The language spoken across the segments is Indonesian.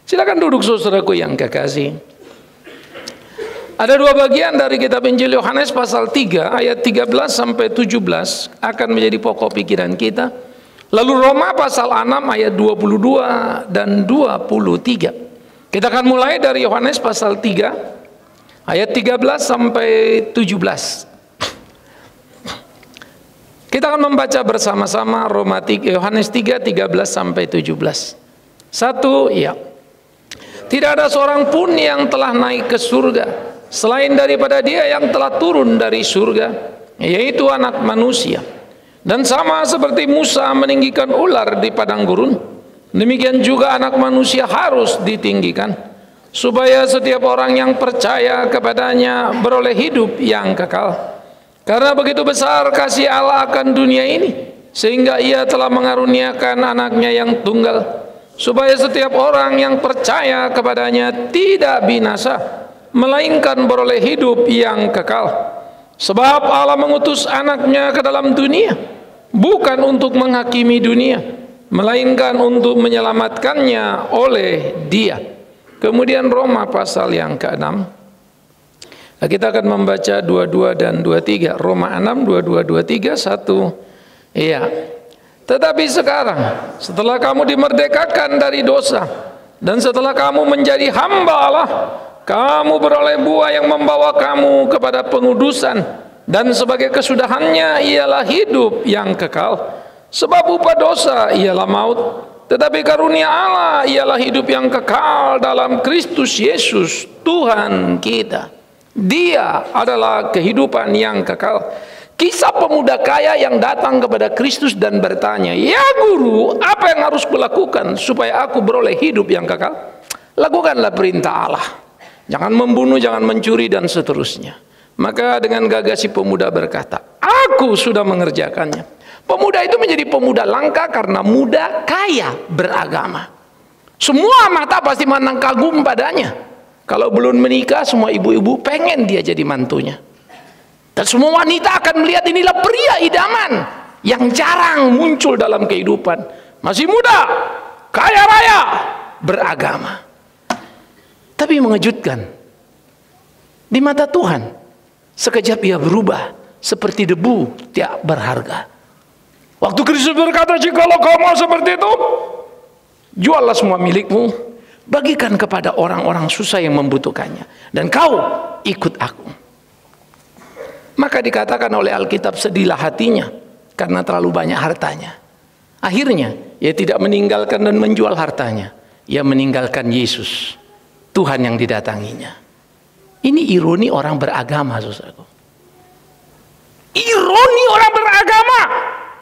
Silakan duduk saudaraku yang kekasih. Ada dua bagian dari kitab Injil Yohanes pasal 3 ayat 13 sampai 17 akan menjadi pokok pikiran kita. Lalu Roma pasal 6 ayat 22 dan 23. Kita akan mulai dari Yohanes pasal 3 ayat 13 sampai 17. Kita akan membaca bersama-sama Yohanes 3, 13 sampai 17. Satu, ya. Tidak ada seorang pun yang telah naik ke surga selain daripada Dia yang telah turun dari surga, yaitu Anak Manusia. Dan sama seperti Musa meninggikan ular di padang gurun, demikian juga Anak Manusia harus ditinggikan, supaya setiap orang yang percaya kepadanya beroleh hidup yang kekal. Karena begitu besar kasih Allah akan dunia ini, sehingga Ia telah mengaruniakan anaknya yang tunggal, supaya setiap orang yang percaya kepadanya tidak binasa, melainkan beroleh hidup yang kekal. Sebab Allah mengutus anaknya ke dalam dunia, bukan untuk menghakimi dunia, melainkan untuk menyelamatkannya oleh Dia. Kemudian Roma pasal yang ke-6. Kita akan membaca 22 dan 23. Roma 6, 22, 23, 1. Iya. Tetapi sekarang, setelah kamu dimerdekakan dari dosa, dan setelah kamu menjadi hamba Allah, kamu beroleh buah yang membawa kamu kepada pengudusan, dan sebagai kesudahannya ialah hidup yang kekal. Sebab upah dosa ialah maut, tetapi karunia Allah ialah hidup yang kekal dalam Kristus Yesus Tuhan kita. Dia adalah kehidupan yang kekal. Kisah pemuda kaya yang datang kepada Kristus dan bertanya, "Ya Guru, apa yang harus kulakukan supaya aku beroleh hidup yang kekal?" Lakukanlah perintah Allah. Jangan membunuh, jangan mencuri, dan seterusnya. Maka dengan gagah si pemuda berkata, "Aku sudah mengerjakannya." Pemuda itu menjadi pemuda langka karena muda, kaya, beragama. Semua mata pasti memandang kagum padanya. Kalau belum menikah, semua ibu-ibu pengen dia jadi mantunya. Dan semua wanita akan melihat inilah pria idaman yang jarang muncul dalam kehidupan. Masih muda, kaya raya, beragama. Tapi mengejutkan, di mata Tuhan, sekejap ia berubah seperti debu tidak berharga. Waktu Kristus berkata, "Jikalau kau mau seperti itu, juallah semua milikmu, bagikan kepada orang-orang susah yang membutuhkannya, dan kau ikut aku." Maka dikatakan oleh Alkitab, sedihlah hatinya karena terlalu banyak hartanya. Akhirnya ia tidak meninggalkan dan menjual hartanya. Ia meninggalkan Yesus, Tuhan yang didatanginya. Ini ironi orang beragama, saudaraku. Ironi orang beragama.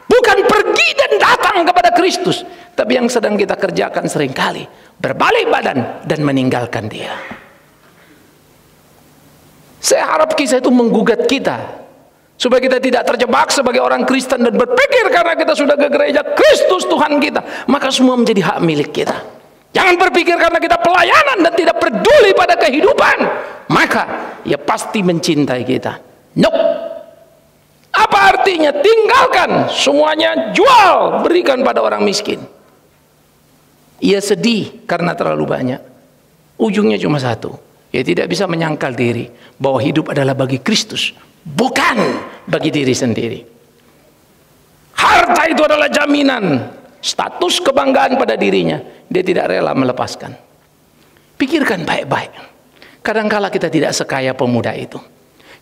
Bukan pergi dan datang kepada Kristus, tapi yang sedang kita kerjakan seringkali berbalik badan dan meninggalkan Dia. Saya harap kisah itu menggugat kita supaya kita tidak terjebak sebagai orang Kristen dan berpikir karena kita sudah ke gereja, Kristus Tuhan kita, maka semua menjadi hak milik kita. Jangan berpikir karena kita pelayanan dan tidak peduli pada kehidupan, maka Ia pasti mencintai kita. Nope. Apa artinya? Tinggalkan semuanya, jual, berikan pada orang miskin. Ia sedih karena terlalu banyak. Ujungnya cuma satu, ia tidak bisa menyangkal diri bahwa hidup adalah bagi Kristus, bukan bagi diri sendiri. Harta itu adalah jaminan status kebanggaan pada dirinya. Dia tidak rela melepaskan. Pikirkan baik-baik. Kadangkala kita tidak sekaya pemuda itu.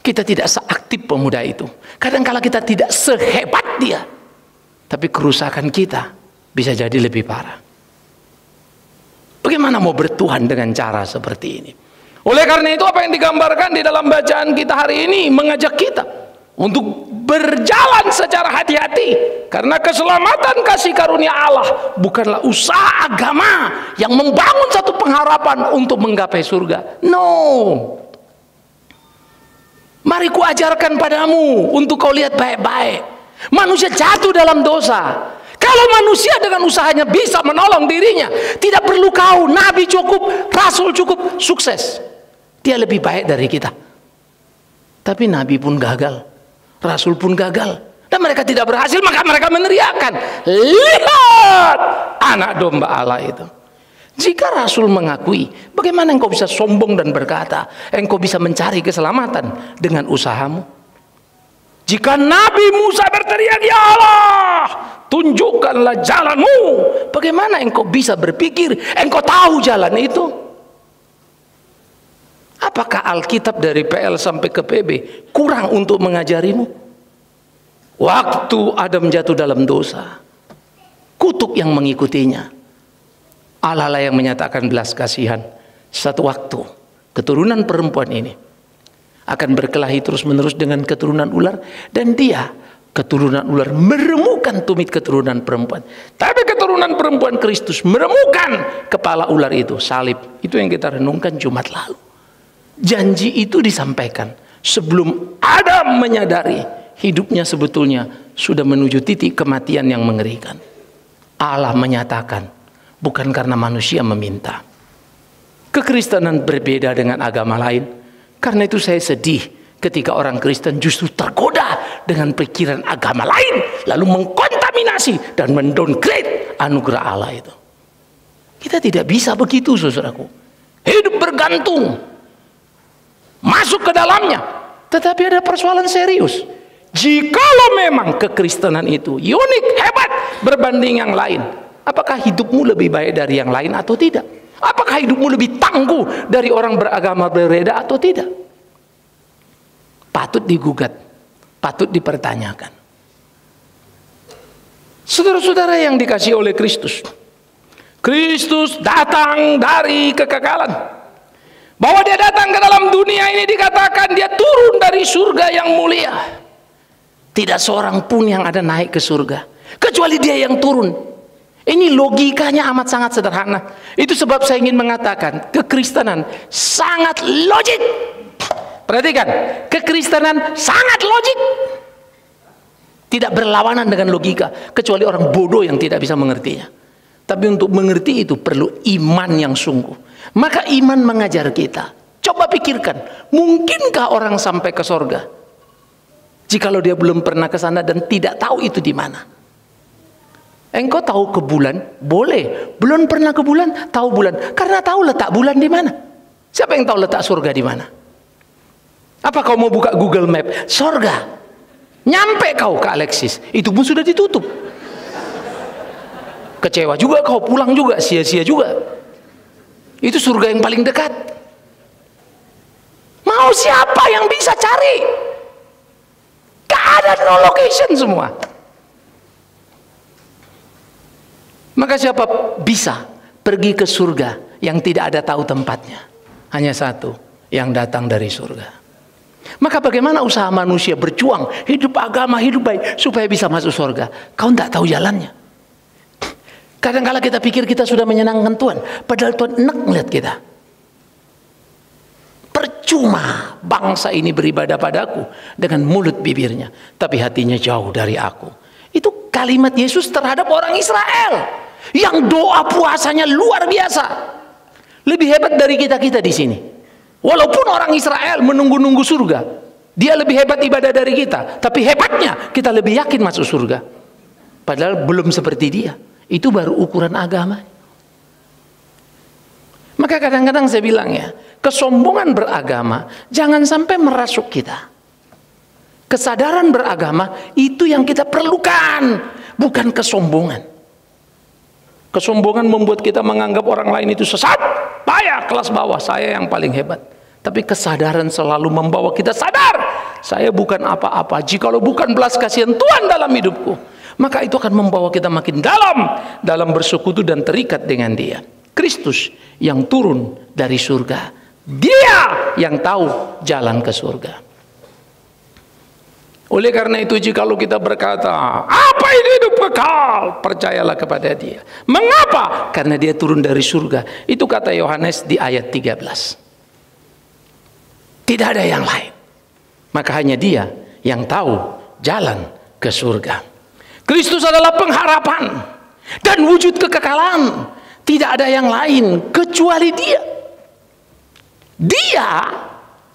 Kita tidak seaktif pemuda itu. Kadangkala kita tidak sehebat dia. Tapi kerusakan kita bisa jadi lebih parah. Bagaimana mau bertuhan dengan cara seperti ini? Oleh karena itu, apa yang digambarkan di dalam bacaan kita hari ini mengajak kita untuk berjalan secara hati-hati. Karena keselamatan kasih karunia Allah bukanlah usaha agama yang membangun satu pengharapan untuk menggapai surga. No. Mari ku ajarkan padamu untuk kau lihat baik-baik. Manusia jatuh dalam dosa. Kalau manusia dengan usahanya bisa menolong dirinya, tidak perlu kau, nabi cukup, rasul cukup, sukses. Dia lebih baik dari kita. Tapi nabi pun gagal, rasul pun gagal, dan mereka tidak berhasil, maka mereka meneriakkan, "Lihat anak domba Allah itu." Jika Rasul mengakui, bagaimana engkau bisa sombong dan berkata, engkau bisa mencari keselamatan dengan usahamu? Jika Nabi Musa berteriak, ya Allah, tunjukkanlah jalanmu, bagaimana engkau bisa berpikir, engkau tahu jalan itu? Apakah Alkitab dari PL sampai ke PB kurang untuk mengajarimu? Waktu Adam jatuh dalam dosa, kutuk yang mengikutinya. Allah lah yang menyatakan belas kasihan. Satu waktu keturunan perempuan ini akan berkelahi terus menerus dengan keturunan ular, dan dia, keturunan ular, meremukkan tumit keturunan perempuan. Tapi keturunan perempuan Kristus meremukkan kepala ular itu, salib. Itu yang kita renungkan Jumat lalu. Janji itu disampaikan sebelum Adam menyadari hidupnya sebetulnya sudah menuju titik kematian yang mengerikan. Allah menyatakan, bukan karena manusia meminta. Kekristenan berbeda dengan agama lain. Karena itu saya sedih ketika orang Kristen justru tergoda dengan pikiran agama lain, lalu mengkontaminasi dan mendowngrade anugerah Allah itu. Kita tidak bisa begitu, saudaraku. Hidup bergantung, masuk ke dalamnya. Tetapi ada persoalan serius. Jikalau memang kekristenan itu unik, hebat berbanding yang lain, apakah hidupmu lebih baik dari yang lain atau tidak? Apakah hidupmu lebih tangguh dari orang beragama berbeda atau tidak? Patut digugat, patut dipertanyakan. Saudara-saudara yang dikasihi oleh Kristus, Kristus datang dari kekekalan. Bahwa dia datang ke dalam dunia ini dikatakan dia turun dari surga yang mulia. Tidak seorang pun yang ada naik ke surga kecuali dia yang turun. Ini logikanya amat sangat sederhana. Itu sebab saya ingin mengatakan kekristenan sangat logik. Perhatikan, kekristenan sangat logik. Tidak berlawanan dengan logika, kecuali orang bodoh yang tidak bisa mengertinya. Tapi untuk mengerti itu perlu iman yang sungguh. Maka iman mengajar kita. Coba pikirkan, mungkinkah orang sampai ke sorga jikalau dia belum pernah ke sana dan tidak tahu itu di mana? Engkau tahu ke bulan? Boleh. Belum pernah ke bulan? Tahu bulan. Karena tahu letak bulan di mana. Siapa yang tahu letak surga di mana? Apa kau mau buka Google Map? Surga. Nyampe kau ke Alexis, itu pun sudah ditutup. Kecewa juga kau, pulang juga, sia-sia juga. Itu surga yang paling dekat. Mau siapa yang bisa cari? Gak ada no location semua. Maka siapa bisa pergi ke surga yang tidak ada tahu tempatnya? Hanya satu, yang datang dari surga. Maka bagaimana usaha manusia berjuang, hidup agama, hidup baik, supaya bisa masuk surga? Kau tidak tahu jalannya. Kadang-kala kita pikir kita sudah menyenangkan Tuhan, padahal Tuhan enak melihat kita. Percuma bangsa ini beribadah padaku dengan mulut bibirnya, tapi hatinya jauh dari aku. Itu kalimat Yesus terhadap orang Israel yang doa puasanya luar biasa. Lebih hebat dari kita-kita di sini. Walaupun orang Israel menunggu-nunggu surga, dia lebih hebat ibadah dari kita, tapi hebatnya kita lebih yakin masuk surga. Padahal belum seperti dia. Itu baru ukuran agama. Maka kadang-kadang saya bilang ya, kesombongan beragama jangan sampai merasuk kita. Kesadaran beragama itu yang kita perlukan, bukan kesombongan. Kesombongan membuat kita menganggap orang lain itu sesat, payah, kelas bawah, saya yang paling hebat. Tapi kesadaran selalu membawa kita sadar, saya bukan apa-apa jikalau bukan belas kasihan Tuhan dalam hidupku. Maka itu akan membawa kita makin dalam bersekutu dan terikat dengan Dia. Kristus yang turun dari surga, Dia yang tahu jalan ke surga. Oleh karena itu, jikalau kita berkata, apa itu hidup kekal? Percayalah kepada Dia. Mengapa? Karena Dia turun dari surga. Itu kata Yohanes di ayat 13. Tidak ada yang lain. Maka hanya Dia yang tahu jalan ke surga. Kristus adalah pengharapan dan wujud kekekalan. Tidak ada yang lain kecuali Dia. Dia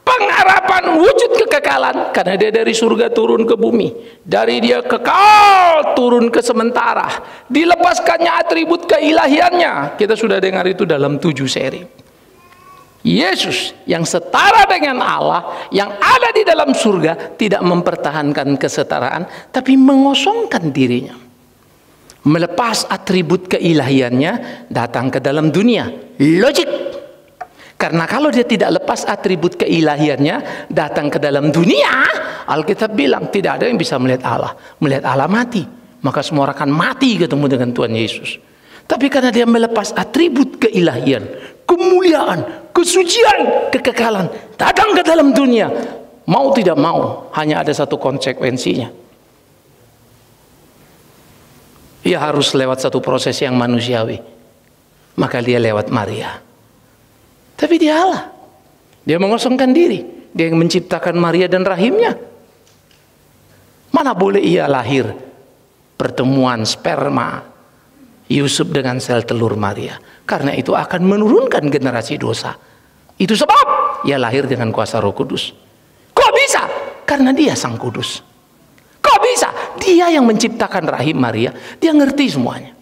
pengharapan wujud kekekalan, karena dia dari surga turun ke bumi, dari dia kekal turun ke sementara, dilepaskannya atribut keilahiannya. Kita sudah dengar itu dalam 7 seri. Yesus yang setara dengan Allah, yang ada di dalam surga, tidak mempertahankan kesetaraan, tapi mengosongkan dirinya, melepas atribut keilahiannya, datang ke dalam dunia. Logik. Karena kalau dia tidak lepas atribut keilahiannya, datang ke dalam dunia, Alkitab bilang tidak ada yang bisa melihat Allah. Melihat Allah mati, maka semua orang akan mati ketemu dengan Tuhan Yesus. Tapi karena dia melepas atribut keilahian, kemuliaan, kesucian, kekekalan, datang ke dalam dunia, mau tidak mau, hanya ada satu konsekuensinya. Ia harus lewat satu proses yang manusiawi. Maka dia lewat Maria. Tapi dia Allah. Dia mengosongkan diri. Dia yang menciptakan Maria dan rahimnya. Mana boleh ia lahir pertemuan sperma Yusuf dengan sel telur Maria. Karena itu akan menurunkan generasi dosa. Itu sebab ia lahir dengan kuasa Roh Kudus. Kok bisa? Karena dia Sang Kudus. Kok bisa? Dia yang menciptakan rahim Maria. Dia ngerti semuanya.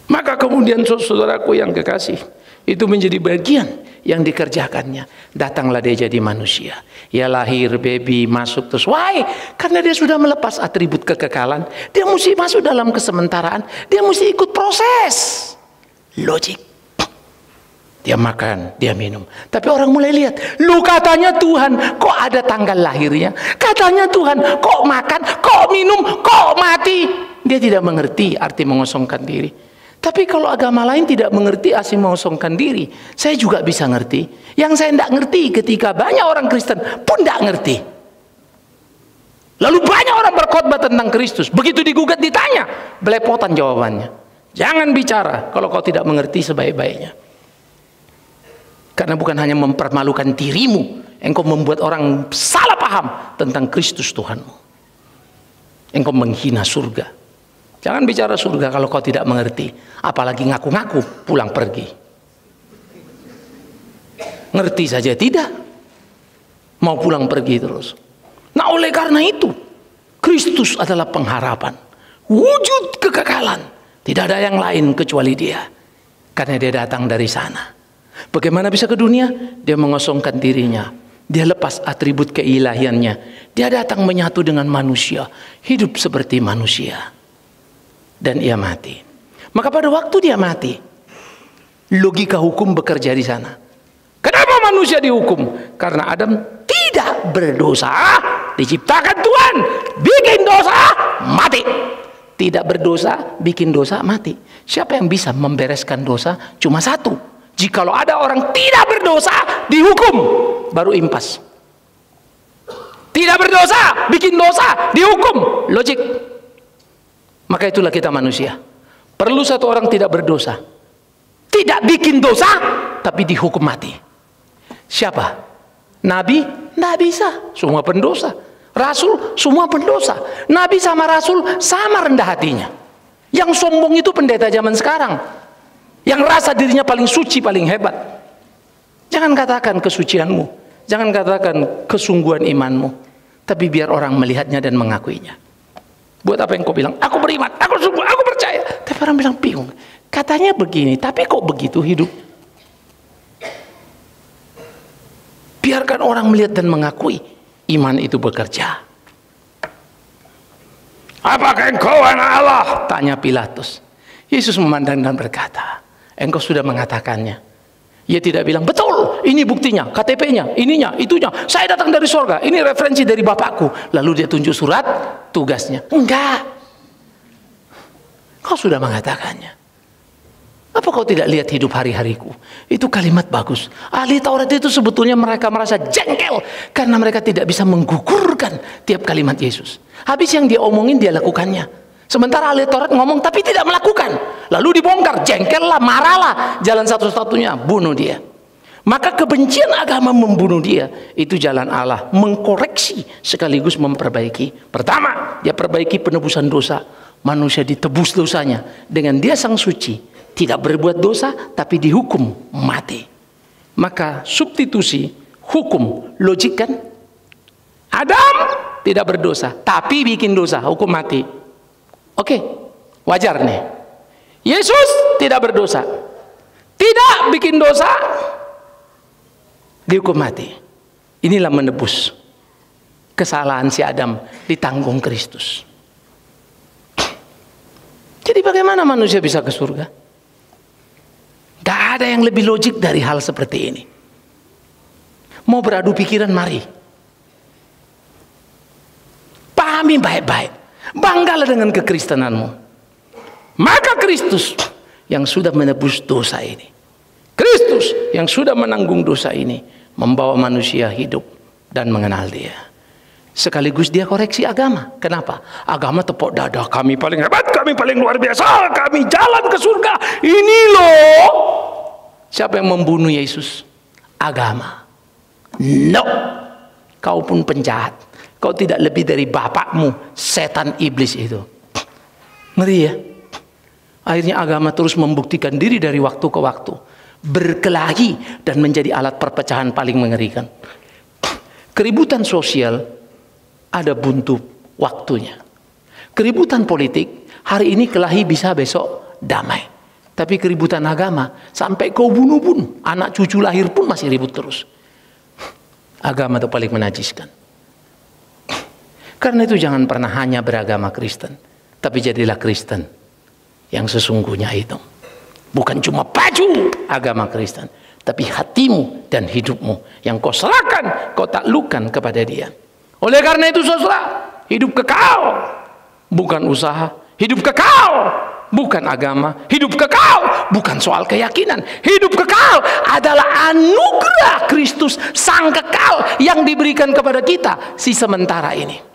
Maka kemudian saudaraku yang kekasih, itu menjadi bagian yang dikerjakannya. Datanglah dia jadi manusia. Ia lahir, baby, masuk terus. Why? Karena dia sudah melepas atribut kekekalan. Dia mesti masuk dalam kesementaraan. Dia mesti ikut proses. Logik. Dia makan, dia minum. Tapi orang mulai lihat, lu katanya Tuhan, kok ada tanggal lahirnya? Katanya Tuhan, kok makan, kok minum, kok mati? Dia tidak mengerti arti mengosongkan diri. Tapi kalau agama lain tidak mengerti arti mengosongkan diri, saya juga bisa ngerti. Yang saya tidak ngerti ketika banyak orang Kristen pun tidak ngerti. Lalu banyak orang berkhotbah tentang Kristus. Begitu digugat ditanya, belepotan jawabannya. Jangan bicara kalau kau tidak mengerti sebaik-baiknya. Karena bukan hanya mempermalukan dirimu, engkau membuat orang salah paham tentang Kristus Tuhanmu. Engkau menghina surga. Jangan bicara surga kalau kau tidak mengerti. Apalagi ngaku-ngaku pulang pergi. Ngerti saja tidak. Mau pulang pergi terus. Nah oleh karena itu, Kristus adalah pengharapan. Wujud kekekalan. Tidak ada yang lain kecuali dia. Karena dia datang dari sana. Bagaimana bisa ke dunia? Dia mengosongkan dirinya. Dia lepas atribut keilahiannya. Dia datang menyatu dengan manusia. Hidup seperti manusia. Dan ia mati. Maka pada waktu dia mati, logika hukum bekerja di sana. Kenapa manusia dihukum? Karena Adam tidak berdosa, diciptakan Tuhan, bikin dosa, mati. Tidak berdosa, bikin dosa, mati. Siapa yang bisa membereskan dosa? Cuma satu. Jikalau ada orang tidak berdosa, dihukum, baru impas. Tidak berdosa, bikin dosa, dihukum. Logik. Maka itulah kita manusia. Perlu satu orang tidak berdosa, tidak bikin dosa, tapi dihukum mati. Siapa? Nabi? Tidak bisa, semua pendosa. Rasul? Semua pendosa. Nabi sama Rasul sama rendah hatinya. Yang sombong itu pendeta zaman sekarang, yang rasa dirinya paling suci, paling hebat. Jangan katakan kesucianmu, jangan katakan kesungguhan imanmu, tapi biar orang melihatnya dan mengakuinya. Buat apa yang kau bilang? Aku beriman, aku sungguh, aku percaya. Tapi orang bilang bingung. Katanya begini, tapi kok begitu hidup? Biarkan orang melihat dan mengakui. Iman itu bekerja. Apakah engkau anak Allah? Tanya Pilatus. Yesus memandang dan berkata, engkau sudah mengatakannya. Ia tidak bilang, betul, ini buktinya, KTP-nya, ininya, itunya. Saya datang dari surga, ini referensi dari Bapakku. Lalu dia tunjuk surat tugasnya. Enggak. Kau sudah mengatakannya. Apa kau tidak lihat hidup hari-hariku? Itu kalimat bagus. Ahli Taurat itu sebetulnya mereka merasa jengkel karena mereka tidak bisa menggugurkan tiap kalimat Yesus. Habis yang dia omongin, dia lakukannya. Sementara ahli Taurat ngomong tapi tidak melakukan. Lalu dibongkar, jengkel lah, marah lah. Jalan satu-satunya, bunuh dia. Maka kebencian agama membunuh dia. Itu jalan Allah, mengkoreksi sekaligus memperbaiki. Pertama, dia perbaiki penebusan dosa. Manusia ditebus dosanya. Dengan dia sang suci, tidak berbuat dosa, tapi dihukum mati. Maka substitusi, hukum, logik kan? Adam tidak berdosa, tapi bikin dosa, hukum mati. Oke, wajar nih. Yesus tidak berdosa, tidak bikin dosa, dihukum mati. Inilah menebus kesalahan si Adam, ditanggung Kristus. Jadi bagaimana manusia bisa ke surga? Gak ada yang lebih logik dari hal seperti ini. Mau beradu pikiran, mari. Pahami baik-baik. Banggalah dengan kekristenanmu. Maka Kristus yang sudah menebus dosa ini, Kristus yang sudah menanggung dosa ini, membawa manusia hidup dan mengenal Dia. Sekaligus Dia koreksi agama. Kenapa? Agama tepuk dada, kami paling hebat, kami paling luar biasa, kami jalan ke surga. Ini loh. Siapa yang membunuh Yesus? Agama. No. Kau pun penjahat. Kau tidak lebih dari bapakmu, setan iblis itu. Ngeri ya. Akhirnya agama terus membuktikan diri dari waktu ke waktu, berkelahi dan menjadi alat perpecahan paling mengerikan. Keributan sosial ada buntu waktunya. Keributan politik hari ini kelahi, bisa besok damai. Tapi keributan agama sampai kau bunuh-bunuh, anak cucu lahir pun masih ribut terus. Agama itu paling menajiskan. Karena itu jangan pernah hanya beragama Kristen, tapi jadilah Kristen yang sesungguhnya itu. Bukan cuma baju agama Kristen, tapi hatimu dan hidupmu yang kau serahkan, kau taklukkan kepada Dia. Oleh karena itu saudara, hidup kekal bukan usaha, hidup kekal bukan agama, hidup kekal bukan soal keyakinan. Hidup kekal adalah anugerah Kristus sang kekal yang diberikan kepada kita si sementara ini.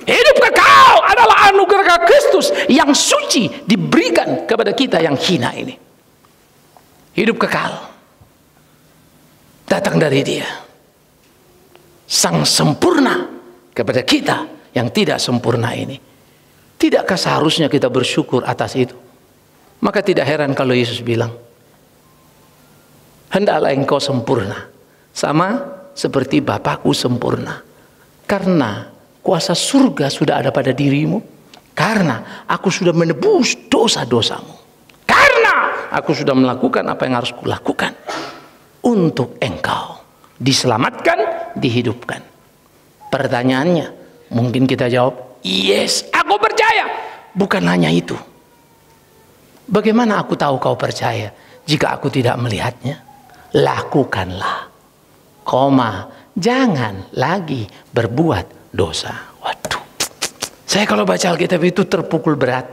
Hidup kekal adalah anugerah Kristus yang suci diberikan kepada kita yang hina ini. Hidup kekal datang dari Dia, sang sempurna, kepada kita yang tidak sempurna ini. Tidakkah seharusnya kita bersyukur atas itu? Maka tidak heran kalau Yesus bilang, hendaklah engkau sempurna, sama seperti Bapakku sempurna. Karena kuasa surga sudah ada pada dirimu. Karena aku sudah menebus dosa-dosamu. Karena aku sudah melakukan apa yang harus kulakukan untuk engkau diselamatkan, dihidupkan. Pertanyaannya, mungkin kita jawab, yes, aku percaya. Bukan hanya itu. Bagaimana aku tahu kau percaya jika aku tidak melihatnya? Lakukanlah. Koma, jangan lagi berbuat dosa. Waduh, saya kalau baca Alkitab itu terpukul berat.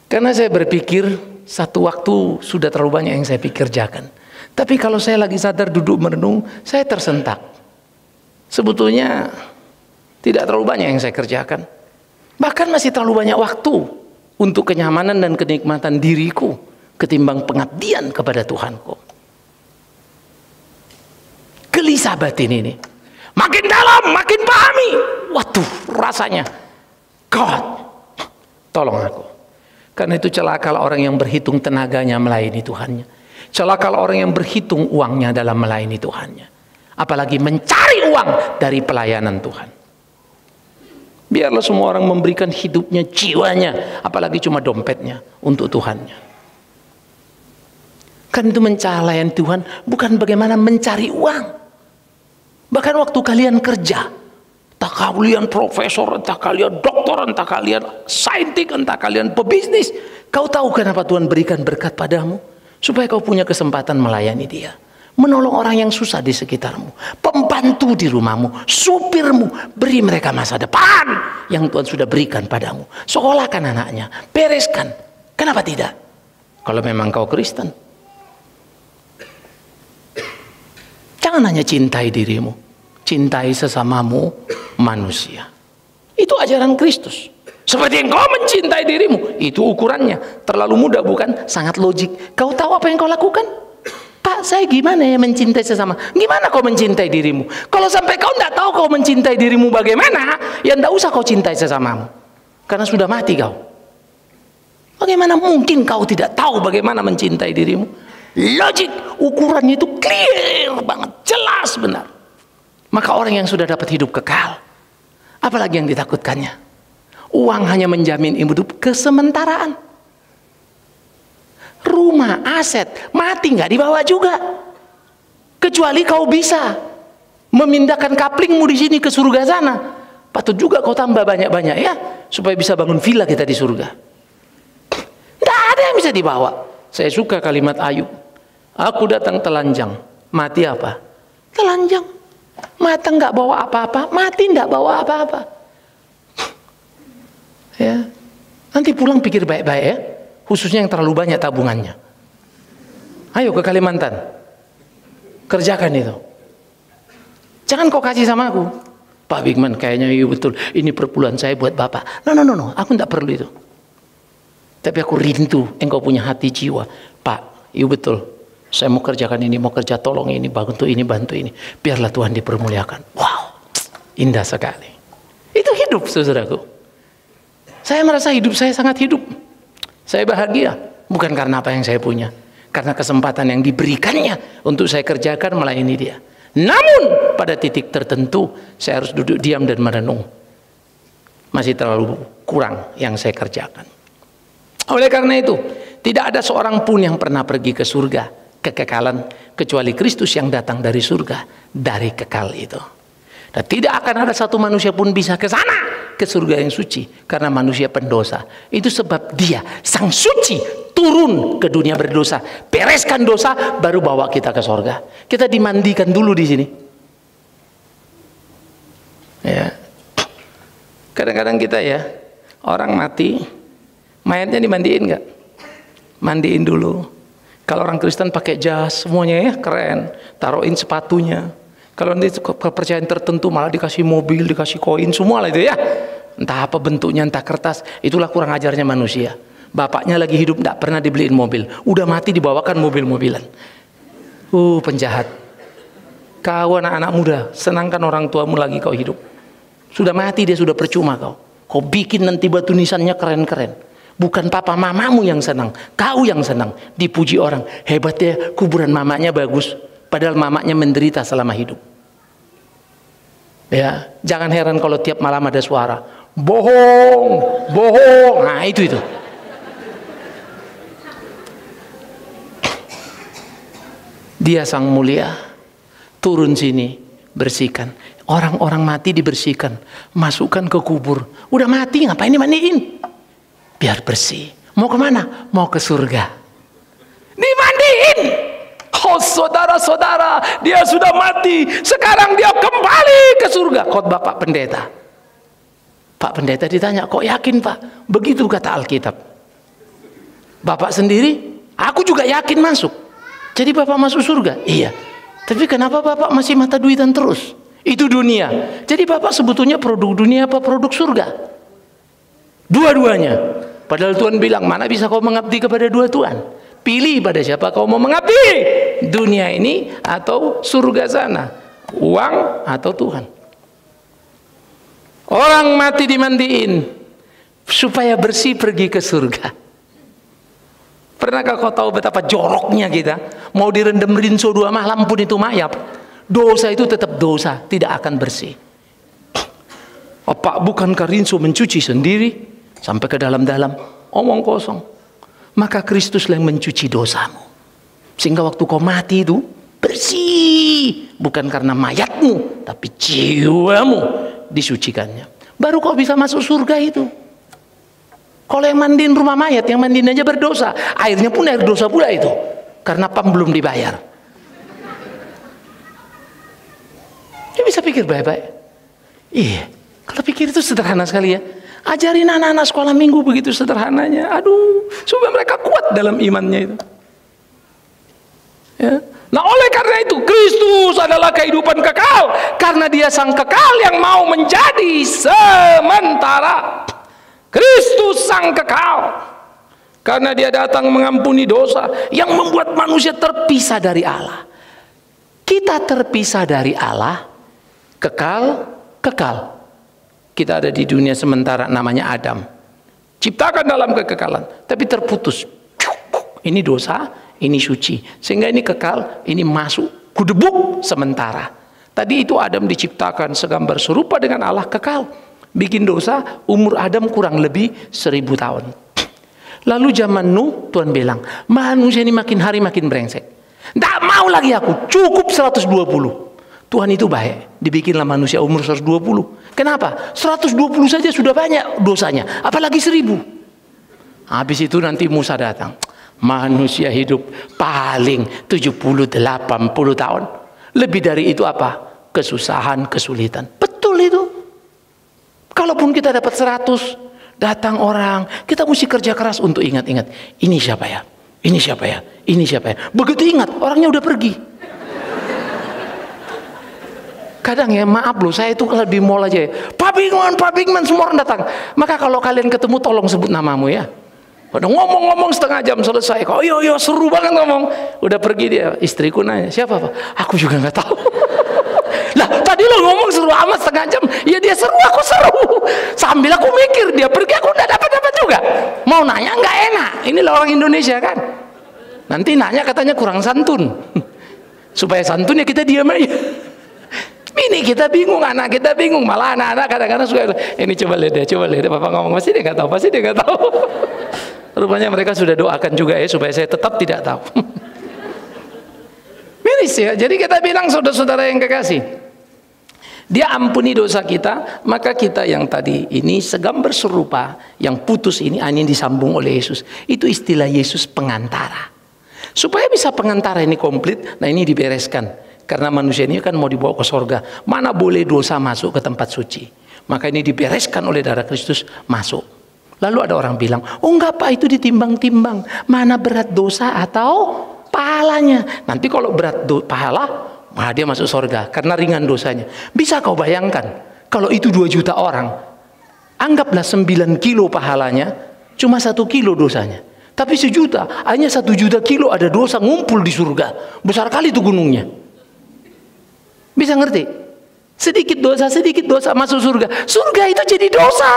Karena saya berpikir satu waktu sudah terlalu banyak yang saya pikirkan. Tapi kalau saya lagi sadar duduk merenung, saya tersentak. Sebetulnya tidak terlalu banyak yang saya kerjakan. Bahkan masih terlalu banyak waktu untuk kenyamanan dan kenikmatan diriku ketimbang pengabdian kepada Tuhanku. Gelisah batin ini. Makin dalam, makin pahami. Waduh, rasanya God, tolong aku. Karena itu celakalah orang yang berhitung tenaganya melayani Tuhannya. Celakalah orang yang berhitung uangnya dalam melayani Tuhannya. Apalagi mencari uang dari pelayanan Tuhan. Biarlah semua orang memberikan hidupnya, jiwanya, apalagi cuma dompetnya untuk Tuhannya. Kan itu mencari Tuhan bukan bagaimana mencari uang. Bahkan waktu kalian kerja, entah kalian profesor, entah kalian doktor, entah kalian saintik, entah kalian pebisnis, kau tahu kenapa Tuhan berikan berkat padamu? Supaya kau punya kesempatan melayani Dia, menolong orang yang susah di sekitarmu, pembantu di rumahmu, supirmu, beri mereka masa depan yang Tuhan sudah berikan padamu. Sekolahkan anaknya, bereskan. Kenapa tidak? Kalau memang kau Kristen, jangan hanya cintai dirimu, cintai sesamamu manusia. Itu ajaran Kristus. Seperti engkau mencintai dirimu, itu ukurannya. Terlalu mudah bukan? Sangat logik. Kau tahu apa yang kau lakukan? Pak, saya gimana ya mencintai sesama? Gimana kau mencintai dirimu? Kalau sampai kau tidak tahu kau mencintai dirimu bagaimana, ya tidak usah kau cintai sesamamu. Karena sudah mati kau. Bagaimana mungkin kau tidak tahu bagaimana mencintai dirimu? logik, ukurannya itu clear banget, jelas benar. Maka orang yang sudah dapat hidup kekal, apalagi yang ditakutkannya? Uang hanya menjamin hidup kesementaraan. Rumah, aset, mati nggak dibawa juga. Kecuali kau bisa memindahkan kaplingmu di sini ke surga sana. Patut juga kau tambah banyak-banyak ya, supaya bisa bangun villa kita di surga. Tidak ada yang bisa dibawa. Saya suka kalimat Ayub. Aku datang telanjang, mati apa? Telanjang. Mati nggak bawa apa-apa, mati nggak bawa apa-apa. Ya, nanti pulang pikir baik-baik ya, khususnya yang terlalu banyak tabungannya. Ayo ke Kalimantan, kerjakan itu. Jangan kau kasih sama aku, Pak Bigman, kayaknya iya betul, ini perpuluhan saya buat Bapak. No, aku tidak perlu itu. Tapi aku rindu engkau punya hati jiwa. Pak, iya betul, saya mau kerjakan ini, mau kerja tolong ini, bantu ini. Biarlah Tuhan dipermuliakan. Wow, indah sekali. Itu hidup, saudaraku. Saya merasa hidup saya sangat hidup. Saya bahagia, bukan karena apa yang saya punya, karena kesempatan yang diberikannya untuk saya kerjakan melayani dia. Namun pada titik tertentu saya harus duduk diam dan merenung. Masih terlalu kurang yang saya kerjakan. Oleh karena itu, tidak ada seorang pun yang pernah pergi ke surga, kekekalan, kecuali Kristus yang datang dari surga, dari kekal itu. Dan tidak akan ada satu manusia pun bisa ke sana, ke surga yang suci, karena manusia pendosa. Itu sebab dia, sang suci, turun ke dunia berdosa, bereskan dosa, baru bawa kita ke surga. Kita dimandikan dulu di sini. Ya. Kadang-kadang kita ya, orang mati, mayatnya dimandiin nggak? Mandiin dulu. Kalau orang Kristen pakai jas, semuanya ya keren, taruhin sepatunya. Kalau nanti kepercayaan tertentu malah dikasih mobil, dikasih koin, semua lah itu ya. Entah apa bentuknya, entah kertas. Itulah kurang ajarnya manusia. Bapaknya lagi hidup tidak pernah dibeliin mobil, udah mati dibawakan mobil-mobilan. Penjahat. Kau anak-anak muda, senangkan orang tuamu lagi kau hidup. Sudah mati dia, sudah percuma kau. Kau bikin nanti batu nisannya keren-keren. Bukan papa mamamu yang senang, kau yang senang. Dipuji orang, hebatnya kuburan mamanya bagus, padahal mamanya menderita selama hidup. Ya, jangan heran kalau tiap malam ada suara bohong, bohong. Nah, itu. Dia sang mulia turun sini, bersihkan. Orang-orang mati dibersihkan, masukkan ke kubur. Udah mati ngapain dimandiin? Biar bersih. Mau kemana? Mau ke surga. Dimandiin. Oh saudara-saudara, dia sudah mati, sekarang dia kembali ke surga. Khotbah Pak Pendeta. Pak Pendeta ditanya, kok yakin Pak? Begitu kata Alkitab. Bapak sendiri, aku juga yakin masuk. Jadi Bapak masuk surga? Iya. Tapi kenapa Bapak masih mata duitan terus? Itu dunia. Jadi Bapak sebetulnya produk dunia apa produk surga? Dua-duanya. Padahal Tuhan bilang, mana bisa kau mengabdi kepada dua Tuhan? Pilih pada siapa kau mau mengabdi, dunia ini atau surga sana, uang atau Tuhan. Orang mati dimandiin supaya bersih pergi ke surga. Pernahkah kau tahu betapa joroknya kita? Mau direndam rinso 2 malam pun itu mayat. Dosa itu tetap dosa, tidak akan bersih. Apa bukankah rinso mencuci sendiri sampai ke dalam-dalam? Omong kosong. Maka Kristus yang mencuci dosamu. Sehingga waktu kau mati itu bersih. Bukan karena mayatmu, tapi jiwamu disucikannya. Baru kau bisa masuk surga itu. Kalau yang mandiin rumah mayat, yang mandiin aja berdosa. Airnya pun air dosa pula itu. Karena PAM belum dibayar. Dia bisa pikir baik-baik. Iya, kalau pikir itu sederhana sekali ya. Ajarin anak-anak sekolah minggu begitu sederhananya. Aduh, supaya mereka kuat dalam imannya itu. Ya. Nah oleh karena itu Kristus adalah kehidupan kekal. Karena dia sang kekal yang mau menjadi sementara. Kristus sang kekal. Karena dia datang mengampuni dosa yang membuat manusia terpisah dari Allah. Kita terpisah dari Allah, kekal. Kita ada di dunia sementara namanya Adam. Ciptakan dalam kekekalan, tapi terputus. Ini dosa, ini suci. Sehingga ini kekal, ini masuk kudebuk sementara. Tadi itu Adam diciptakan segambar serupa dengan Allah, kekal. Bikin dosa, umur Adam kurang lebih 1000 tahun. Lalu zaman Nuh, Tuhan bilang, manusia ini makin hari makin brengsek. Tidak mau lagi aku, cukup 120. Tuhan itu baik, dibikinlah manusia umur 120. Kenapa? 120 saja sudah banyak dosanya, apalagi 1000. Habis itu nanti Musa datang. Manusia hidup paling 70-80 tahun. Lebih dari itu apa? Kesusahan, kesulitan. Betul itu. Kalaupun kita dapat 100, datang orang, kita mesti kerja keras untuk ingat-ingat. Ini siapa ya? Ini siapa ya? Ini siapa ya? Begitu ingat, orangnya udah pergi. Kadang ya, maaf loh, saya itu kalau di mall aja ya, Pak Bingman, semua orang datang. Maka kalau kalian ketemu, tolong sebut namamu ya. Udah ngomong-ngomong setengah jam selesai. Kok yo seru banget ngomong. Udah pergi dia, istriku nanya, siapa Pak? Aku juga nggak tahu. Lah tadi lo ngomong seru amat setengah jam. Ya dia seru, aku seru. Sambil aku mikir, dia pergi, aku nggak dapat juga. Mau nanya nggak enak. Inilah orang Indonesia kan. Nanti nanya katanya kurang santun. Supaya santun ya kita diam aja. Ini kita bingung, anak kita bingung, malah anak-anak kadang-kadang suka ini coba lihat deh, Bapak ngomong pasti dia nggak tahu. Rupanya mereka sudah doakan juga ya supaya saya tetap tidak tahu. Miris ya. Jadi kita bilang saudara-saudara yang kekasih, Dia ampuni dosa kita, maka kita yang tadi ini segambar serupa yang putus ini hanya disambung oleh Yesus. Itu istilah Yesus pengantara. Supaya bisa pengantara ini komplit, nah ini dibereskan. Karena manusia ini kan mau dibawa ke sorga. Mana boleh dosa masuk ke tempat suci. Maka ini dibereskan oleh darah Kristus masuk. Lalu ada orang bilang, oh enggak Pak, itu ditimbang-timbang. Mana berat dosa atau pahalanya. Nanti kalau berat pahala, maka dia masuk sorga. Karena ringan dosanya. Bisa kau bayangkan, kalau itu 2 juta orang, anggaplah 9 kilo pahalanya, cuma 1 kilo dosanya. Tapi 1 juta, hanya 1 juta kilo ada dosa ngumpul di surga. Besar kali itu gunungnya. Bisa ngerti? Sedikit dosa masuk surga. Surga itu jadi dosa.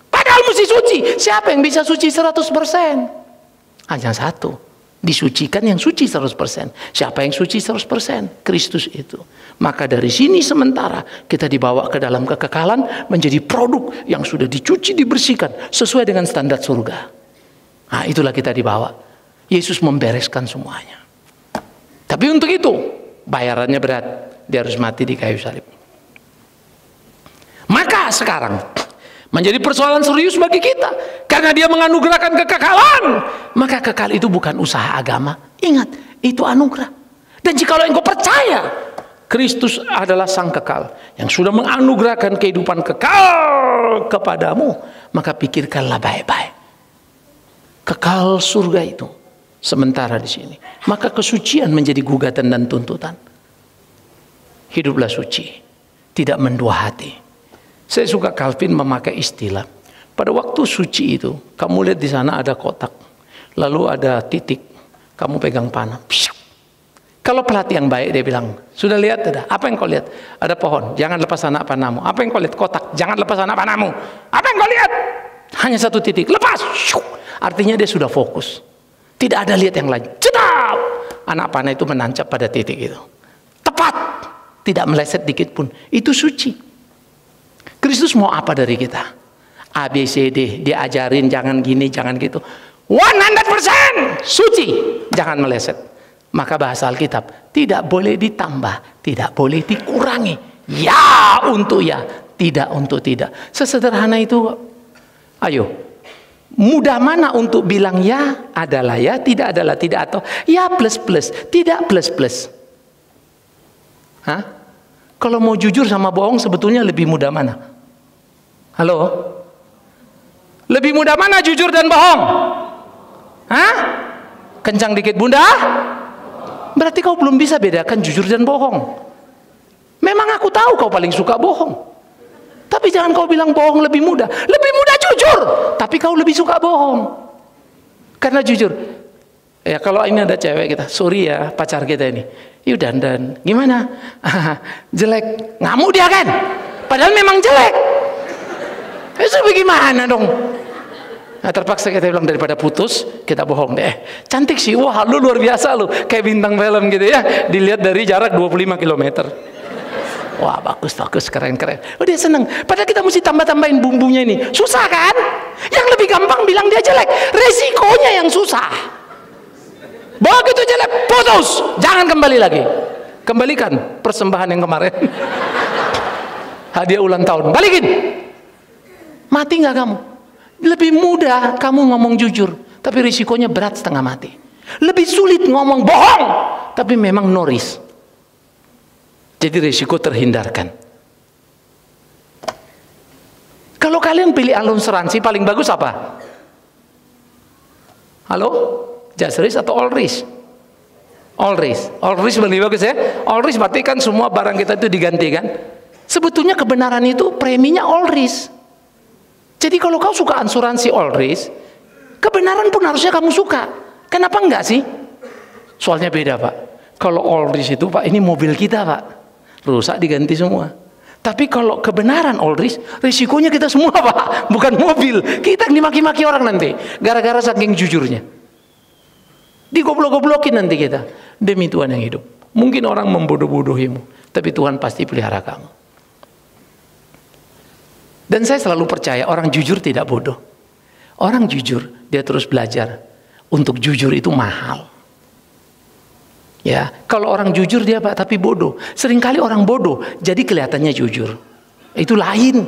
Padahal mesti suci. Siapa yang bisa suci 100%? Hanya satu. Disucikan yang suci 100%. Siapa yang suci 100%? Kristus itu. Maka dari sini sementara kita dibawa ke dalam kekekalan menjadi produk yang sudah dicuci, dibersihkan sesuai dengan standar surga. Nah, itulah kita dibawa. Yesus membereskan semuanya. Tapi untuk itu bayarannya berat. Dia harus mati di kayu salib. Maka sekarang menjadi persoalan serius bagi kita. Karena dia menganugerahkan kekekalan. Maka kekal itu bukan usaha agama. Ingat, itu anugerah. Dan jikalau engkau percaya Kristus adalah sang kekal yang sudah menganugerahkan kehidupan kekal kepadamu, maka pikirkanlah baik-baik. Kekal surga itu sementara di sini. Maka kesucian menjadi gugatan dan tuntutan. Hiduplah suci, tidak mendua hati. Saya suka Calvin memakai istilah. Pada waktu suci itu, kamu lihat di sana ada kotak, lalu ada titik, kamu pegang panah. Kalau pelatih yang baik dia bilang, sudah lihat ada? Apa yang kau lihat? Ada pohon, jangan lepas anak panahmu. Apa yang kau lihat? Kotak, jangan lepas anak panahmu. Apa yang kau lihat? Hanya 1 titik, lepas. Artinya dia sudah fokus. Tidak ada lihat yang lain. Cedap! Anak panah itu menancap pada titik itu. Tepat. Tidak meleset dikit pun. Itu suci. Kristus mau apa dari kita? A, B, C, D. Dia ajarin jangan gini, jangan gitu. 100% suci. Jangan meleset. Maka bahasa Alkitab, tidak boleh ditambah, tidak boleh dikurangi. Ya untuk ya, tidak untuk tidak. Sesederhana itu. Ayo. Mudah mana untuk bilang ya adalah ya, tidak adalah tidak, atau ya plus plus, tidak plus plus. Hah? Kalau mau jujur sama bohong sebetulnya lebih mudah mana? Halo? Lebih mudah mana jujur dan bohong? Hah? Kencang dikit bunda? Berarti kau belum bisa bedakan jujur dan bohong. Memang aku tahu kau paling suka bohong. Tapi jangan kau bilang bohong lebih mudah. Lebih mudah jujur, tapi kau lebih suka bohong. Karena jujur, ya kalau ini ada cewek kita, sorry ya pacar kita ini, yuk dandan, gimana? Jelek, ngamuk dia kan? Padahal memang jelek. Itu bagaimana dong? Nah, terpaksa kita bilang daripada putus, kita bohong deh. Cantik sih, wah lu luar biasa lu, kayak bintang film gitu ya. Dilihat dari jarak 25 km. Wah bagus, keren. Oh dia seneng. Padahal kita mesti tambah-tambahin bumbunya ini. Susah kan? Yang lebih gampang bilang dia jelek. Resikonya yang susah. Begitu jelek, putus. Jangan kembali lagi. Kembalikan persembahan yang kemarin. Hadiah ulang tahun, balikin. Mati nggak kamu? Lebih mudah kamu ngomong jujur, tapi risikonya berat setengah mati. Lebih sulit ngomong bohong, tapi memang no risk. Jadi risiko terhindarkan. Kalau kalian pilih asuransi paling bagus apa? Halo? Just risk atau all risk? All risk. All risk lebih bagus ya. All risk berarti kan semua barang kita itu diganti kan? Sebetulnya kebenaran itu preminya all risk. Jadi kalau kau suka asuransi all risk, kebenaran pun harusnya kamu suka. Kenapa enggak sih? Soalnya beda Pak. Kalau all risk itu Pak, ini mobil kita Pak, rusak diganti semua. Tapi kalau kebenaran all risk, risikonya kita semua Pak, bukan mobil. Kita dimaki-maki orang nanti, gara-gara saking jujurnya. Digoblok-goblokin nanti kita. Demi Tuhan yang hidup. Mungkin orang membodoh-bodohimu, tapi Tuhan pasti pelihara kamu. Dan saya selalu percaya orang jujur tidak bodoh. Orang jujur, dia terus belajar. Untuk jujur itu mahal. Ya, kalau orang jujur dia Pak, tapi bodoh. Seringkali orang bodoh, jadi kelihatannya jujur. Itu lain.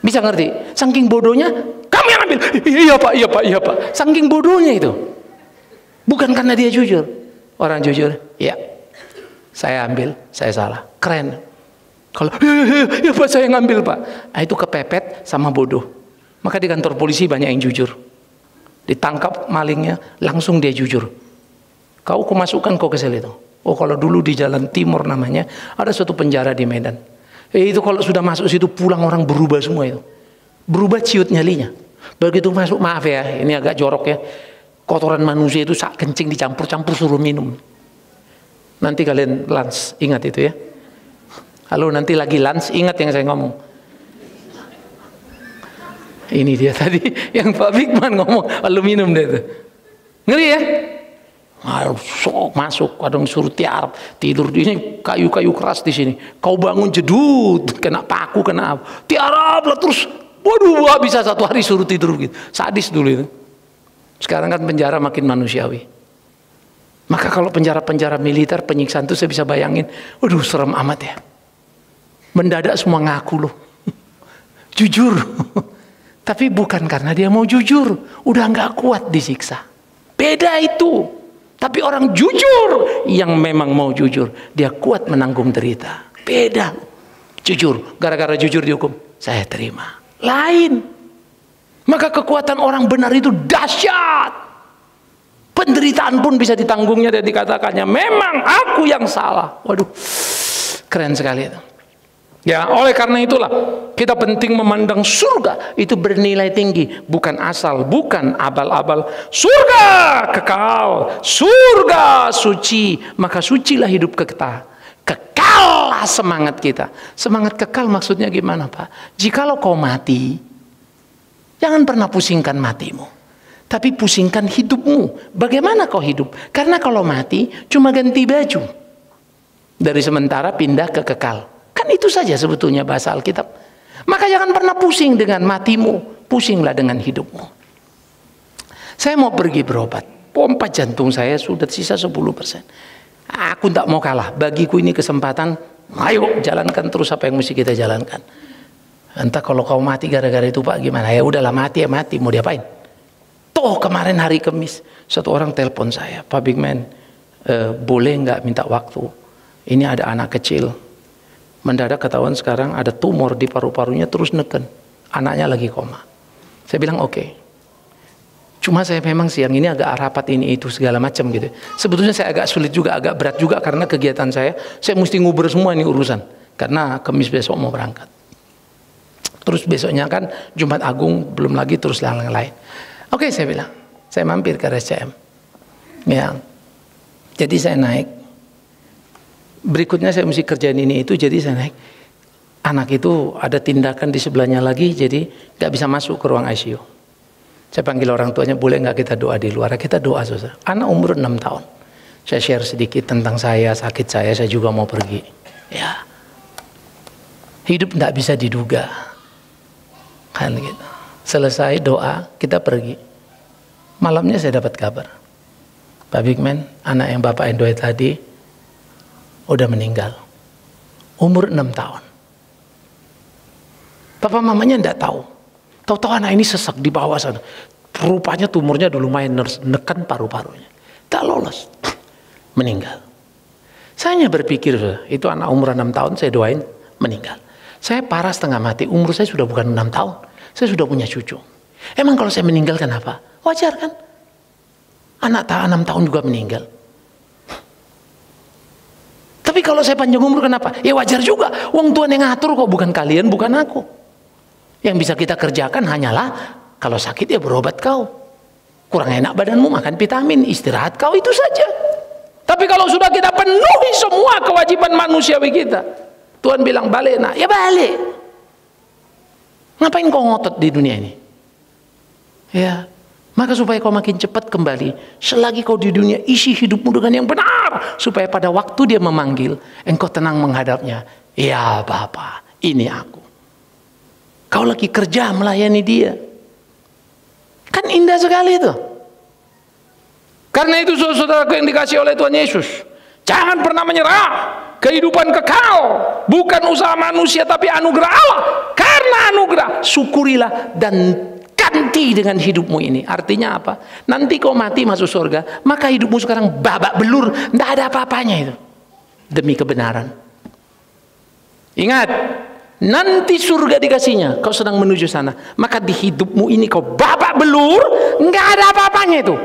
Bisa ngerti? Saking bodohnya, kamu yang ambil. Iya Pak. Saking bodohnya itu. Bukan karena dia jujur. Orang jujur, ya. Saya ambil, saya salah. Keren. Kalau ya Pak saya ngambil Pak, nah, itu kepepet sama bodoh. Maka di kantor polisi banyak yang jujur. Ditangkap malingnya, langsung dia jujur. Kau masukkan kau ke sel itu. Oh kalau dulu di Jalan Timur namanya, ada suatu penjara di Medan. Itu kalau sudah masuk situ pulang orang berubah semua itu. Berubah ciut nyalinya. Begitu masuk, maaf ya, ini agak jorok ya. Kotoran manusia itu sak kencing dicampur-campur suruh minum. Nanti kalian lunch, ingat itu ya. Halo nanti lagi lunch, ingat yang saya ngomong. Ini dia tadi yang Pak Bigman ngomong, aluminium deh itu. Ngeri ya? Sok masuk, kadang suruh tidur di sini, kayu-kayu keras di sini. Kau bangun jedut, kena paku, kena apa. Tiarap lah terus, waduh bisa satu hari suruh tidur gitu. Sadis dulu itu. Sekarang kan penjara makin manusiawi. Maka kalau penjara-penjara militer, penyiksaan itu saya bisa bayangin, waduh serem amat ya. Mendadak semua ngaku loh. Jujur. Tapi bukan karena dia mau jujur. Udah nggak kuat disiksa. Beda itu. Tapi orang jujur yang memang mau jujur, dia kuat menanggung derita. Beda. Jujur. Gara-gara jujur dihukum, saya terima. Lain. Maka kekuatan orang benar itu dahsyat. Penderitaan pun bisa ditanggungnya dan dikatakannya, memang aku yang salah. Waduh. Keren sekali itu. Ya, oleh karena itulah kita penting memandang surga itu bernilai tinggi, bukan asal, bukan abal-abal. Surga kekal, surga suci, maka sucilah hidup kita. Kekallah semangat kita. Semangat kekal maksudnya gimana Pak? Jikalau kau mati, jangan pernah pusingkan matimu, tapi pusingkan hidupmu. Bagaimana kau hidup? Karena kalau mati cuma ganti baju, dari sementara pindah ke kekal. Kan itu saja sebetulnya bahasa Alkitab. Maka jangan pernah pusing dengan matimu, pusinglah dengan hidupmu. Saya mau pergi berobat, pompa jantung saya sudah sisa 10%. Aku tak mau kalah, bagiku ini kesempatan. Ayo jalankan terus apa yang mesti kita jalankan. Entah kalau kau mati gara-gara itu Pak gimana? Ya udahlah mati ya mati, mau diapain? Toh kemarin hari Kamis satu orang telepon saya, Pak Bigman, boleh nggak minta waktu? Ini ada anak kecil. Mendadak ketahuan sekarang ada tumor di paru-parunya terus neken. Anaknya lagi koma. Saya bilang oke. Cuma saya memang siang ini agak rapat ini itu segala macam gitu. Sebetulnya saya agak sulit juga, agak berat juga karena kegiatan saya mesti nguber semua ini urusan. Karena Kamis besok mau berangkat. Terus besoknya kan Jumat Agung belum lagi terus yang lain. Oke saya bilang, saya mampir ke RSCM. Ya. Jadi saya naik. Berikutnya saya mesti kerjain ini itu, jadi saya naik. Anak itu ada tindakan di sebelahnya lagi, jadi nggak bisa masuk ke ruang ICU. Saya panggil orang tuanya, boleh nggak kita doa di luar? Kita doa, saudara. Anak umur 6 tahun. Saya share sedikit tentang saya, sakit saya juga mau pergi. Ya, hidup nggak bisa diduga, kan gitu. Selesai doa, kita pergi. Malamnya saya dapat kabar, Pak Bigman, anak yang Bapak endoy tadi udah meninggal, umur 6 tahun. Papa mamanya enggak tahu. Tahu-tahu anak ini sesak di bawah sana. Rupanya tumornya dulu lumayan neken paru-parunya. Tak lolos. Meninggal. Saya hanya berpikir, itu anak umur 6 tahun saya doain meninggal. Saya parah setengah mati, umur saya sudah bukan 6 tahun. Saya sudah punya cucu. Emang kalau saya meninggal kenapa? Wajar kan? Anak 6 tahun juga meninggal. Tapi kalau saya panjang umur kenapa? Ya wajar juga. Wong Tuhan yang ngatur kok, bukan kalian, bukan aku. Yang bisa kita kerjakan hanyalah kalau sakit ya berobat kau. Kurang enak badanmu, makan vitamin, istirahat kau, itu saja. Tapi kalau sudah kita penuhi semua kewajiban manusiawi kita, Tuhan bilang balik nak, ya balik. Ngapain kau ngotot di dunia ini? Ya, maka supaya kau makin cepat kembali, selagi kau di dunia, isi hidupmu dengan yang benar, supaya pada waktu dia memanggil, engkau tenang menghadapnya. Ya Bapa, ini aku. Kau lagi kerja melayani dia. Kan indah sekali itu. Karena itu saudaraku yang dikasih oleh Tuhan Yesus, jangan pernah menyerah. Kehidupan kekal bukan usaha manusia tapi anugerah Allah. Karena anugerah, syukurilah dan ganti dengan hidupmu ini. Artinya apa? Nanti kau mati masuk surga, maka hidupmu sekarang babak belur, tidak ada apa-apanya itu. Demi kebenaran. Ingat, nanti surga dikasihnya, kau sedang menuju sana, maka di hidupmu ini kau babak belur, nggak ada apa-apanya itu.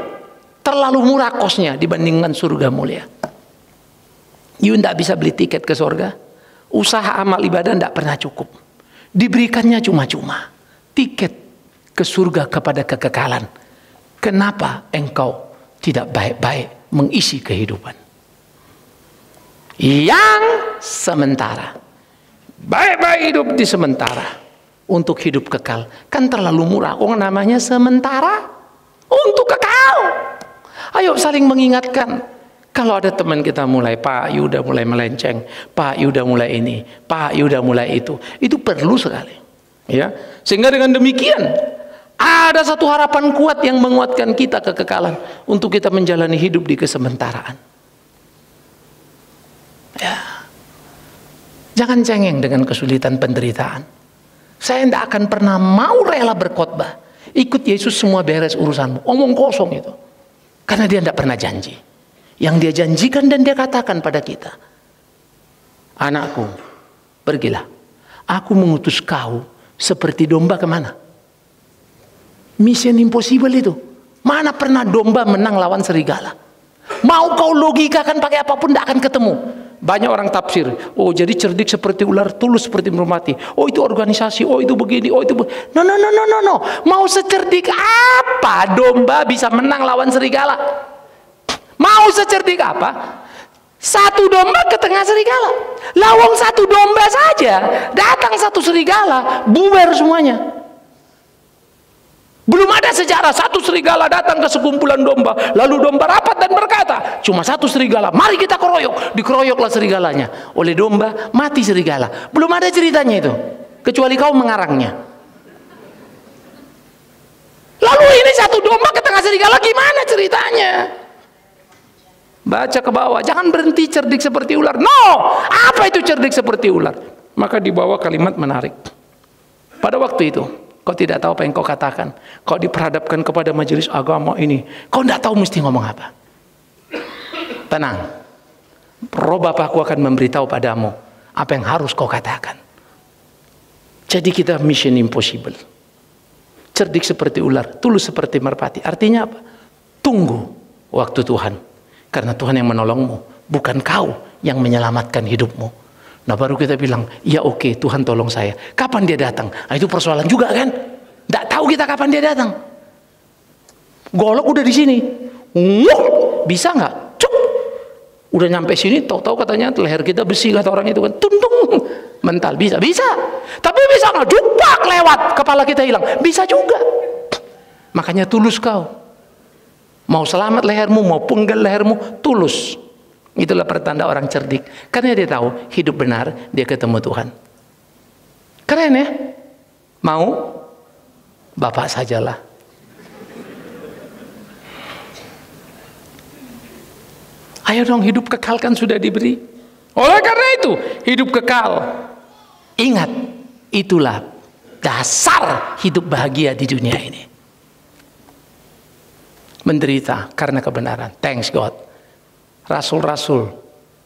Terlalu murah kosnya dibandingkan surga mulia. You tidak bisa beli tiket ke surga. Usaha amal ibadah tidak pernah cukup. Diberikannya cuma-cuma. Tiket ke surga kepada kekekalan. Kenapa engkau tidak baik-baik mengisi kehidupan yang sementara? Baik-baik hidup di sementara untuk hidup kekal. Kan terlalu murah. Oh, namanya sementara untuk kekal. Ayo saling mengingatkan. Kalau ada teman kita mulai, Pak Yu udah mulai melenceng, Pak Yu udah mulai ini, Pak Yu udah mulai itu perlu sekali, ya. Sehingga dengan demikian ada satu harapan kuat yang menguatkan kita kekekalan untuk kita menjalani hidup di kesementaraan. Ya, jangan cengeng dengan kesulitan penderitaan. Saya tidak akan pernah mau rela berkhotbah, ikut Yesus semua beres urusanmu, omong kosong itu, karena dia tidak pernah janji. Yang dia janjikan dan dia katakan pada kita, anakku, pergilah. Aku mengutus kau seperti domba kemana? Mission impossible itu. Mana pernah domba menang lawan serigala? Mau kau logikakan pakai apapun, tidak akan ketemu. Banyak orang tafsir, oh jadi cerdik seperti ular, tulus seperti merpati. Oh itu organisasi, oh itu begini, oh itu begini. No. Mau secerdik apa domba bisa menang lawan serigala? Mau secerdik apa? Satu domba ke tengah serigala. Lawang satu domba saja, datang satu serigala, bubar semuanya. Belum ada sejarah satu serigala datang ke sekumpulan domba, lalu domba rapat dan berkata, cuma satu serigala, mari kita keroyok. Dikeroyoklah serigalanya oleh domba, mati serigala. Belum ada ceritanya itu, kecuali kau mengarangnya. Lalu ini satu domba ke tengah serigala, gimana ceritanya? Baca ke bawah, jangan berhenti cerdik seperti ular. No, apa itu cerdik seperti ular? Maka di bawah kalimat menarik. Pada waktu itu, kau tidak tahu apa yang kau katakan. Kau diperhadapkan kepada majelis agama ini, kau tidak tahu mesti ngomong apa. Tenang, Roh Bapakku akan memberitahu padamu apa yang harus kau katakan. Jadi kita mission impossible. Cerdik seperti ular, tulus seperti merpati. Artinya apa? Tunggu waktu Tuhan. Karena Tuhan yang menolongmu, bukan kau yang menyelamatkan hidupmu. Nah baru kita bilang, ya oke, Tuhan tolong saya. Kapan dia datang? Nah, itu persoalan juga kan? Tidak tahu kita kapan dia datang. Golok udah di sini. Bisa nggak? Cuk. Udah nyampe sini, tahu-tahu katanya leher kita besi, kata orang itu kan. Tundung. Mental bisa, bisa. Tapi bisa nggak jupak lewat kepala kita hilang? Bisa juga. Makanya tulus kau. Mau selamat lehermu, mau penggal lehermu, tulus. Itulah pertanda orang cerdik. Karena dia tahu hidup benar, dia ketemu Tuhan. Keren ya? Mau? Bapak sajalah. Ayo dong, hidup kekal kan sudah diberi. Oleh karena itu, hidup kekal. Ingat, itulah dasar hidup bahagia di dunia ini. Menderita karena kebenaran. Thanks God. Rasul-rasul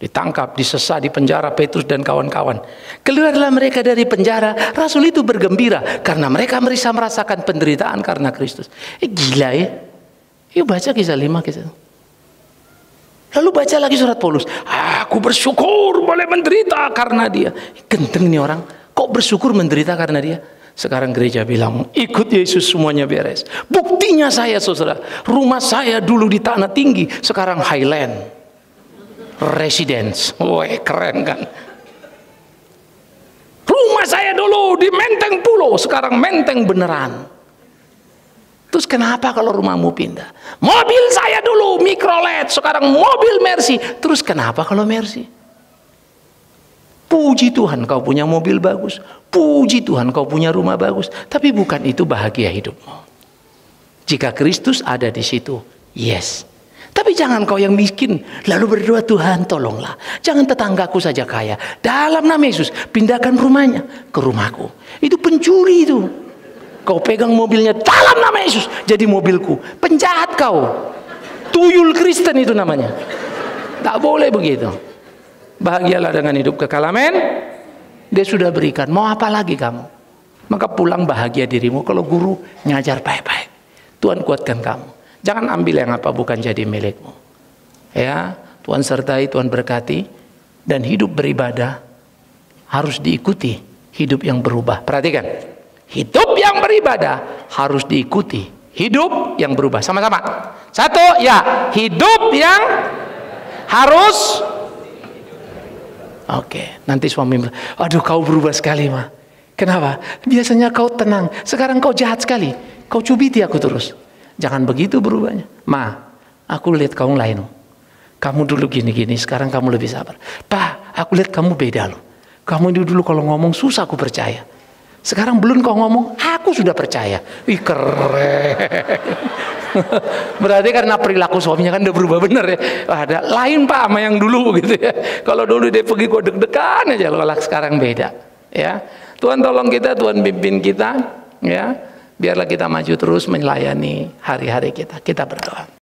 ditangkap, disesat, dipenjara, Petrus dan kawan-kawan. Keluarlah mereka dari penjara. Rasul itu bergembira karena mereka bisa merasakan penderitaan karena Kristus. Gila ya. Yuk baca kisah 5 kisah. Lalu baca lagi surat Paulus. Aku bersyukur boleh menderita karena dia. Genteng nih orang. Kok bersyukur menderita karena dia? Sekarang gereja bilang, ikut Yesus semuanya beres. Buktinya saya saudara. Rumah saya dulu di tanah tinggi. Sekarang Highland Residence. Wah keren kan. Rumah saya dulu di Menteng Pulau. Sekarang Menteng beneran. Terus kenapa kalau rumahmu pindah? Mobil saya dulu Mikrolet, sekarang mobil Mercy. Terus kenapa kalau Mercy? Puji Tuhan kau punya mobil bagus. Puji Tuhan kau punya rumah bagus. Tapi bukan itu bahagia hidupmu. Jika Kristus ada di situ, yes. Tapi jangan kau yang miskin lalu berdoa, Tuhan tolonglah. Jangan tetanggaku saja kaya. Dalam nama Yesus pindahkan rumahnya ke rumahku. Itu pencuri itu. Kau pegang mobilnya dalam nama Yesus jadi mobilku. Penjahat kau. Tuyul Kristen itu namanya. Tak boleh begitu. Bahagialah dengan hidup kekal. Amin. Dia sudah berikan. Mau apa lagi kamu? Maka pulang bahagia dirimu. Kalau guru ngajar baik-baik. Tuhan kuatkan kamu. Jangan ambil yang apa bukan jadi milikmu. Ya, Tuhan sertai, Tuhan berkati. Dan hidup beribadah harus diikuti hidup yang berubah. Perhatikan. Hidup yang beribadah harus diikuti hidup yang berubah. Sama-sama. Satu, ya. Hidup yang harus. Oke. Nanti suami bilang, aduh kau berubah sekali, Ma. Kenapa? Biasanya kau tenang. Sekarang kau jahat sekali. Kau cubiti aku terus. Jangan begitu berubahnya. Ma, aku lihat kamu lain. Kamu dulu gini-gini. Sekarang kamu lebih sabar. Pa, aku lihat kamu beda loh. Kamu dulu kalau ngomong susah aku percaya. Sekarang belum kau ngomong, aku sudah percaya. Ih keren. Berarti karena perilaku suaminya kan udah berubah bener ya. Ada lain Pak sama yang dulu gitu ya. Kalau dulu dia pergi kok deg-degan aja, kalau sekarang beda. Ya, Tuhan tolong kita, Tuhan pimpin kita. Ya, biarlah kita maju terus melayani hari-hari kita. Kita berdoa.